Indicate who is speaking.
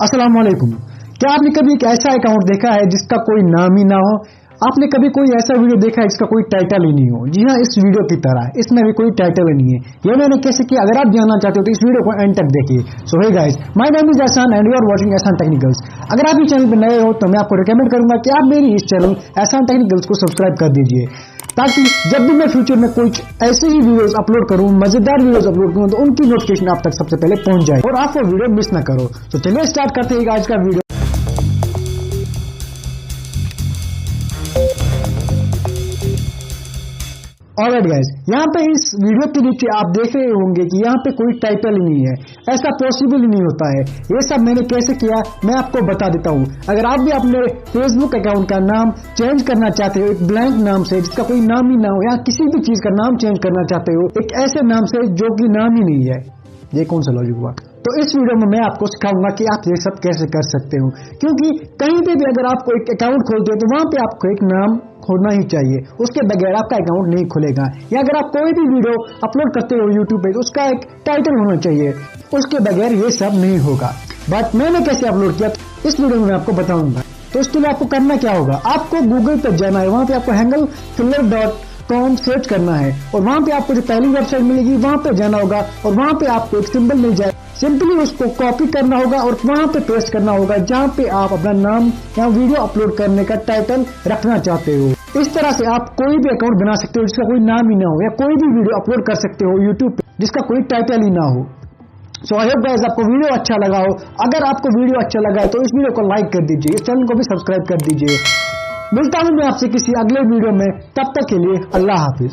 Speaker 1: अस्सलाम वालेकुम। क्या आपने कभी एक ऐसा अकाउंट देखा है जिसका कोई नाम ही ना हो? आपने कभी कोई ऐसा वीडियो देखा है जिसका कोई टाइटल ही नहीं हो? जी हाँ, इस वीडियो की तरह इसमें भी कोई टाइटल ही नहीं है। ये मैंने कैसे किया, अगर आप जानना चाहते हो तो इस वीडियो को एंड तक देखिए। So hey guys, my name is Ehsan and you are watching Ehsan technicals. अगर आप इस चैनल पर नए हो तो मैं आपको रिकमेंड करूंगा कि आप मेरी इस चैनल एहसान टेक्निकल्स को सब्सक्राइब कर दीजिए, ताकि जब भी मैं फ्यूचर में कुछ ऐसे ही वीडियोस अपलोड करूं, मजेदार वीडियोस अपलोड करूं, तो उनकी नोटिफिकेशन आप तक सबसे पहले पहुंच जाए और आप वो वीडियो मिस ना करो। तो चलिए स्टार्ट करते हैं आज का वीडियो। ऑलराइट गाइस, यहाँ पे इस वीडियो के नीचे आप देख रहे होंगे कि यहाँ पे कोई टाइटल ही नहीं है। ऐसा पॉसिबल ही नहीं होता है। ये सब मैंने कैसे किया मैं आपको बता देता हूँ। अगर आप भी अपने फेसबुक अकाउंट का नाम चेंज करना चाहते हो, एक ब्लैंक नाम से जिसका कोई नाम ही ना हो, या किसी भी चीज का नाम चेंज करना चाहते हो एक ऐसे नाम से जो कि नाम ही नहीं है, ये कौन सा लॉजिक हुआ? तो इस वीडियो में मैं आपको सिखाऊंगा कि आप ये सब कैसे कर सकते हो। क्योंकि कहीं पे भी अगर आपको एक अकाउंट खोलते हो तो वहां पे आपको एक नाम होना ही चाहिए, उसके बगैर आपका अकाउंट नहीं खुलेगा। या अगर आप कोई भी वीडियो अपलोड करते हो यूट्यूब पे तो उसका एक टाइटल होना चाहिए, उसके बगैर ये सब नहीं होगा। बट मैंने कैसे अपलोड किया इस वीडियो में मैं आपको बताऊंगा। तो इसके लिए आपको करना क्या होगा, आपको गूगल पे जाना है, वहां पे आपको hanglefiller.com सर्च करना है और वहां पे आपको जो पहली वेबसाइट मिलेगी वहां पे जाना होगा और वहां पे आपको एक सिंबल मिल जाए। सिंपली उसको कॉपी करना होगा और वहां पे पेस्ट करना होगा जहां पे आप अपना नाम या वीडियो अपलोड करने का टाइटल रखना चाहते हो। इस तरह से आप कोई भी अकाउंट बना सकते हो जिसका कोई नाम ही ना हो, या कोई भी वीडियो अपलोड कर सकते हो यूट्यूब पे जिसका कोई टाइटल ही ना हो। सो आई होप गाइस आपको वीडियो अच्छा लगा हो। अगर आपको वीडियो अच्छा लगा है तो इस वीडियो को लाइक कर दीजिए, इस चैनल को भी सब्सक्राइब कर दीजिए। मिलता हूं मैं आपसे किसी अगले वीडियो में, तब तक के लिए अल्लाह हाफिज।